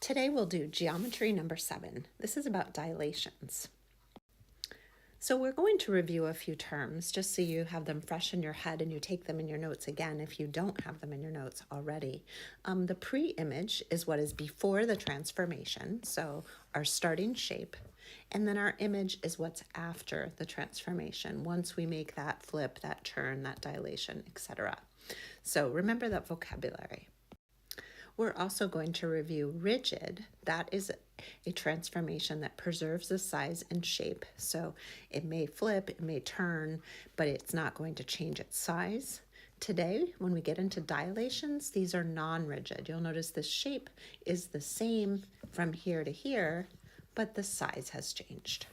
Today we'll do geometry number 7. This is about dilations. So we're going to review a few terms just so you have them fresh in your head and you take them in your notes again if you don't have them in your notes already. The pre-image is what is before the transformation, so our starting shape, and then our image is what's after the transformation, once we make that flip, that turn, that dilation, etc. So remember that vocabulary. We're also going to review rigid. That is a transformation that preserves the size and shape. So it may flip, it may turn, but it's not going to change its size. Today, when we get into dilations, these are non-rigid. You'll notice the shape is the same from here to here, but the size has changed.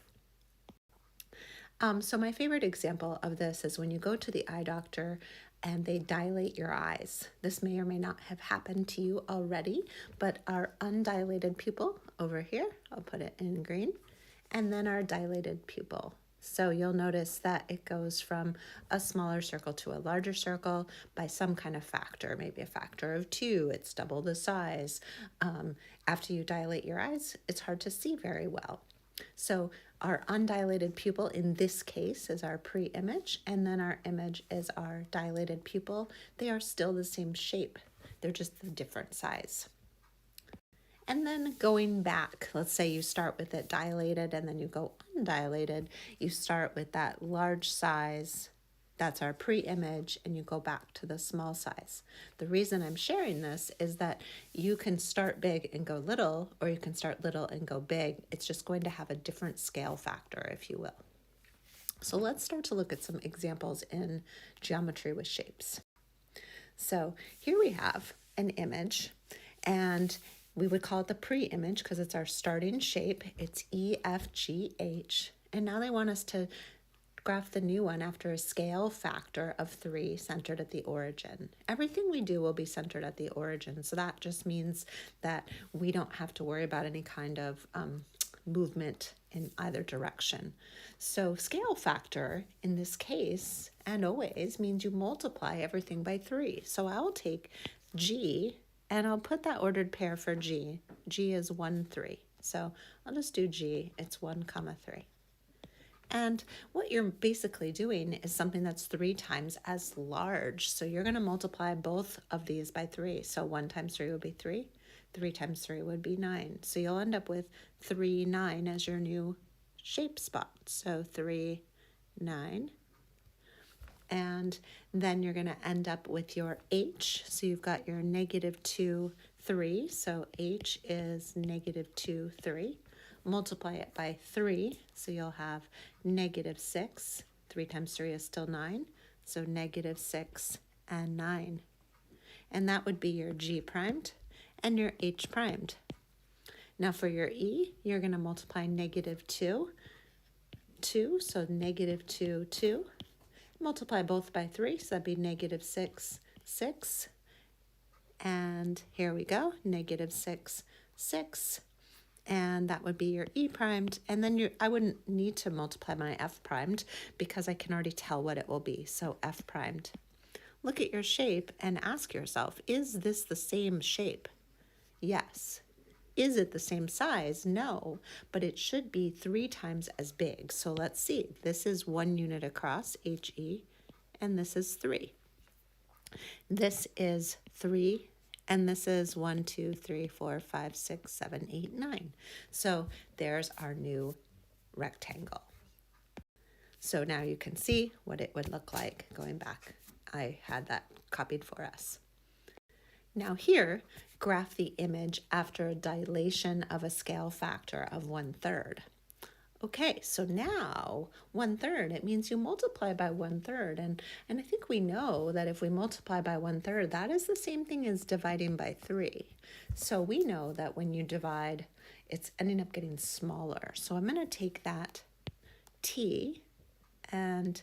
So my favorite example of this is when you go to the eye doctor and they dilate your eyes. This may or may not have happened to you already, but our undilated pupil over here, I'll put it in green, and then our dilated pupil. So you'll notice that it goes from a smaller circle to a larger circle by some kind of factor, maybe a factor of 2, it's double the size. After you dilate your eyes, it's hard to see very well. So our undilated pupil in this case is our pre-image, and then our image is our dilated pupil. They are still the same shape. They're just the different size. And then going back, let's say you start with it dilated and then you go undilated. You start with that large size. That's our pre-image, and you go back to the small size. The reason I'm sharing this is that you can start big and go little, or you can start little and go big. It's just going to have a different scale factor, if you will. So let's start to look at some examples in geometry with shapes. So here we have an image, and we would call it the pre-image because it's our starting shape. It's E, F, G, H. And now they want us to graph the new one after a scale factor of 3 centered at the origin. Everything we do will be centered at the origin, so that just means that we don't have to worry about any kind of movement in either direction. So scale factor in this case, and always, means you multiply everything by 3. So I'll take G and I'll put that ordered pair for G. G is 1, 3. So I'll just do G, it's 1, 3. And what you're basically doing is something that's 3 times as large. So you're going to multiply both of these by 3. So 1 times 3 would be 3. 3 times 3 would be 9. So you'll end up with 3, 9 as your new shape spot. So 3, 9. And then you're going to end up with your H. So you've got your -2, 3. So H is -2, 3. Multiply it by 3, so you'll have -6. 3 times 3 is still 9, so -6 and 9. And that would be your G primed and your H primed. Now for your E, you're going to multiply -2, 2, so -2, 2. Multiply both by 3, so that'd be -6, 6. And here we go, -6, 6. And that would be your E primed, and then I wouldn't need to multiply my F primed because I can already tell what it will be, so F primed. Look at your shape and ask yourself, is this the same shape? Yes. Is it the same size? No, but it should be 3 times as big. So let's see, this is 1 unit across, HE, and this is 3. This is 3. And this is 1, 2, 3, 4, 5, 6, 7, 8, 9. So there's our new rectangle. So now you can see what it would look like going back. I had that copied for us. Now here, graph the image after a dilation of a scale factor of 1/3. Okay, so now 1/3, it means you multiply by 1/3. And I think we know that if we multiply by 1/3, that is the same thing as dividing by 3. So we know that when you divide, it's ending up getting smaller. So I'm going to take that T and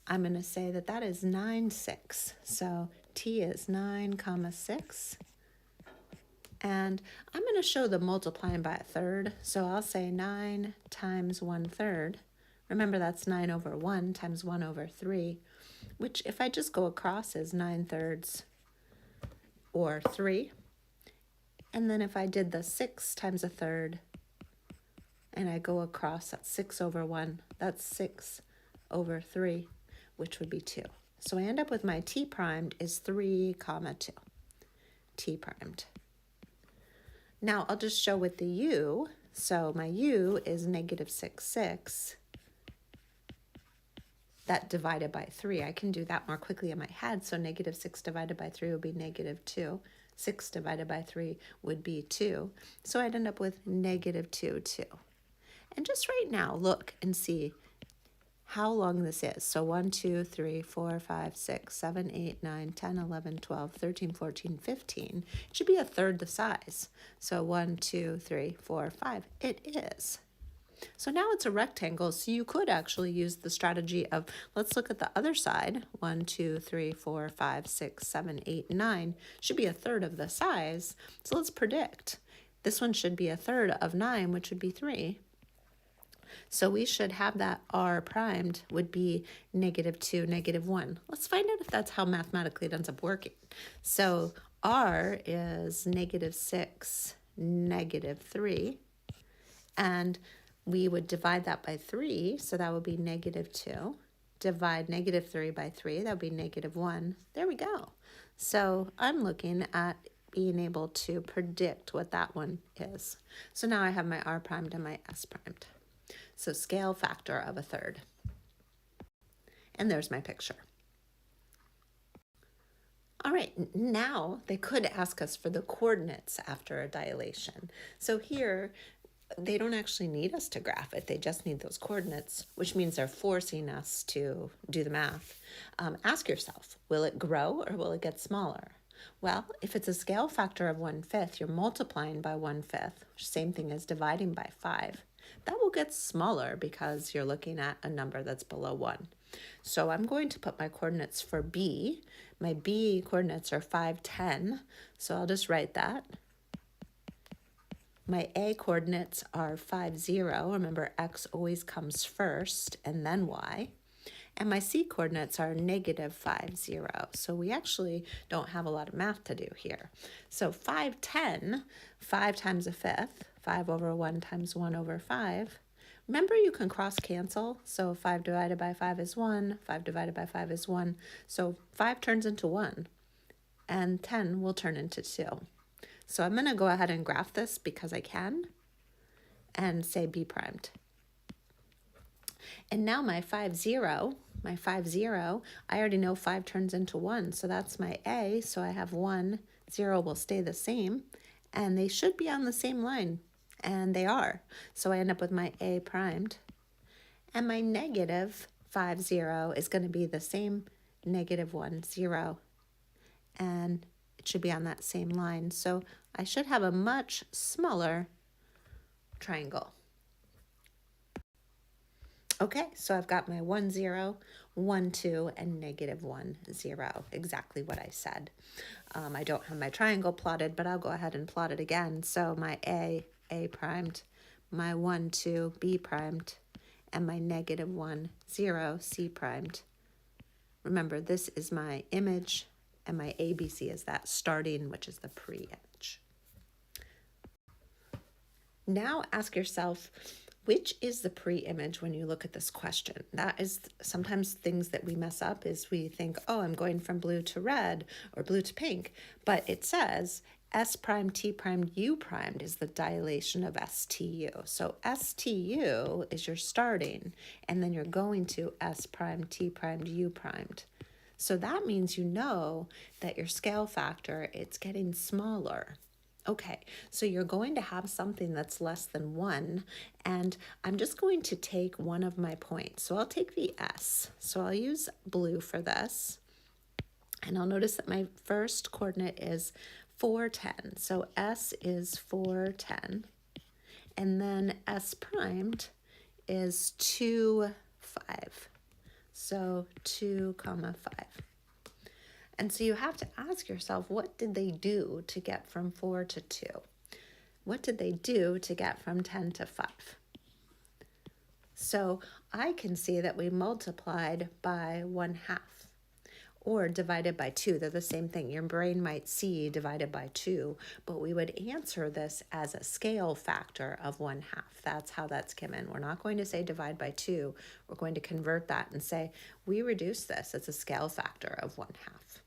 I'm going to say that that is 9, 6. So T is 9, 6. And I'm going to show the multiplying by 1/3. So I'll say 9 times 1/3. Remember, that's 9 over 1 times 1 over 3, which if I just go across is 9/3 or 3. And then if I did the 6 times a third, and I go across, that's 6 over 1, that's 6 over 3, which would be 2. So I end up with my t primed is 3 comma 2, t primed. Now I'll just show with the u. So my u is negative 6, 6. That divided by 3. I can do that more quickly in my head. So negative 6 divided by 3 would be negative 2. 6 divided by 3 would be 2. So I'd end up with negative 2, 2. And just right now, look and see how long this is. So 1, 2, 3, 4, 5, 6, 7, 8, 9, 10, 11, 12, 13, 14, 15. It should be a third the size. So 1, 2, 3, 4, 5. It is. So now it's a rectangle, so you could actually use the strategy of, let's look at the other side. 1, 2, 3, 4, 5, 6, 7, 8, 9 should be a third of the size. So let's predict. This one should be a third of 9, which would be 3. So we should have that r primed would be negative 2, negative 1. Let's find out if that's how mathematically it ends up working. So r is negative 6, negative 3. And we would divide that by 3, so that would be negative 2. Divide negative 3 by 3, that would be negative 1. There we go. So I'm looking at being able to predict what that one is. So now I have my r primed and my s primed. So scale factor of a third. And there's my picture. All right, now they could ask us for the coordinates after a dilation. So here, they don't actually need us to graph it. They just need those coordinates, which means they're forcing us to do the math. Ask yourself, will it grow or will it get smaller? Well, if it's a scale factor of 1/5, you're multiplying by 1/5, same thing as dividing by 5. That will get smaller because you're looking at a number that's below 1. So I'm going to put my coordinates for B. My B coordinates are 5, 10. So I'll just write that. My A coordinates are 5, 0. Remember, X always comes first and then Y. And my C coordinates are negative 5, 0. So we actually don't have a lot of math to do here. So 5, 10, 5 times a fifth, 5 over 1 times 1 over 5. Remember, you can cross cancel. So 5 divided by 5 is 1, 5 divided by 5 is 1. So 5 turns into 1, and 10 will turn into 2. So I'm going to go ahead and graph this because I can, and say B primed. And now my 5, 0, I already know 5 turns into 1, so that's my A. So I have 1, 0 will stay the same, and they should be on the same line, and they are. So I end up with my A primed, and my negative 5, 0 is going to be the same negative 1, 0, and it should be on that same line. So I should have a much smaller triangle. Okay, so I've got my 1, 0, 1, 2, and negative 1, 0, exactly what I said. I don't have my triangle plotted, but I'll go ahead and plot it again. So my A primed, my 1, 2, B primed, and my negative 1, 0, C primed. Remember, this is my image, and my ABC is that starting, which is the pre-image. Now ask yourself, which is the pre-image when you look at this question? That is sometimes things that we mess up is we think, oh, I'm going from blue to red or blue to pink, but it says S prime, T prime, U primed is the dilation of STU. So STU is your starting, and then you're going to S prime, T primed, U primed. So that means you know that your scale factor, it's getting smaller. Okay, so you're going to have something that's less than 1, and I'm just going to take one of my points. So I'll take the S. So I'll use blue for this, and I'll notice that my first coordinate is 4, 10. So S is 4, 10, and then S primed is 2, 5. So 2, 5. And so you have to ask yourself, what did they do to get from 4 to 2? What did they do to get from 10 to 5? So I can see that we multiplied by 1/2. or divided by 2. They're the same thing. Your brain might see divided by 2, but we would answer this as a scale factor of 1/2. That's how that's come in. We're not going to say divide by 2. We're going to convert that and say we reduce this as a scale factor of 1/2.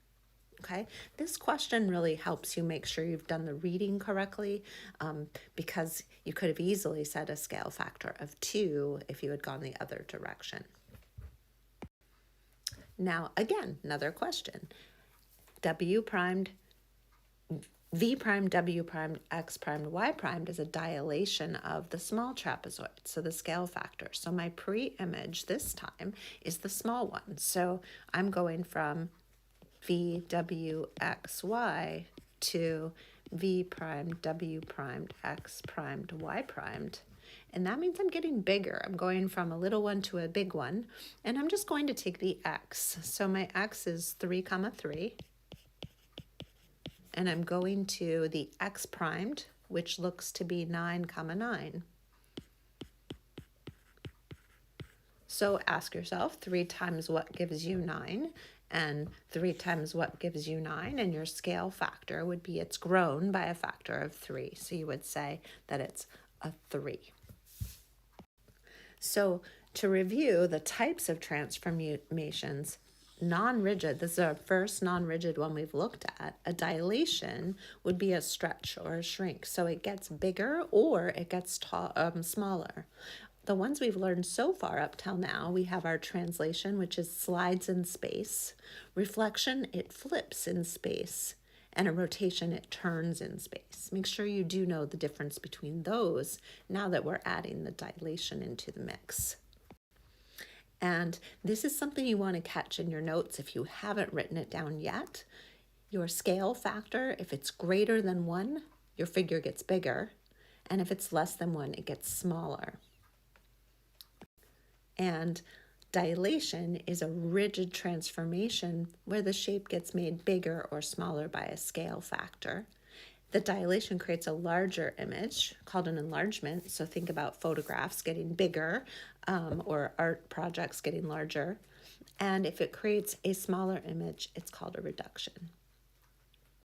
Okay, this question really helps you make sure you've done the reading correctly, because you could have easily said a scale factor of 2 if you had gone the other direction. Now, again, another question. W primed, V primed, W primed, X primed, Y primed is a dilation of the small trapezoid, so the scale factor. So my pre-image this time is the small one. So I'm going from V, W, X, Y to V primed, W primed, X primed, Y primed. And that means I'm getting bigger. I'm going from a little one to a big one. And I'm just going to take the X. So my X is 3, 3. And I'm going to the X primed, which looks to be 9, 9. So ask yourself, 3 times what gives you 9? And 3 times what gives you 9? And your scale factor would be it's grown by a factor of 3. So you would say that it's a 3. So to review the types of transformations, non-rigid, this is our first non-rigid one we've looked at. A dilation would be a stretch or a shrink. So it gets bigger or it gets smaller. The ones we've learned so far up till now, we have our translation, which is slides in space. Reflection, it flips in space. And a rotation, it turns in space. Make sure you do know the difference between those now that we're adding the dilation into the mix. And this is something you want to catch in your notes if you haven't written it down yet. Your scale factor, if it's greater than 1, your figure gets bigger. And if it's less than 1, it gets smaller. And dilation is a rigid transformation where the shape gets made bigger or smaller by a scale factor. The dilation creates a larger image called an enlargement. So think about photographs getting bigger, or art projects getting larger. And if it creates a smaller image, it's called a reduction.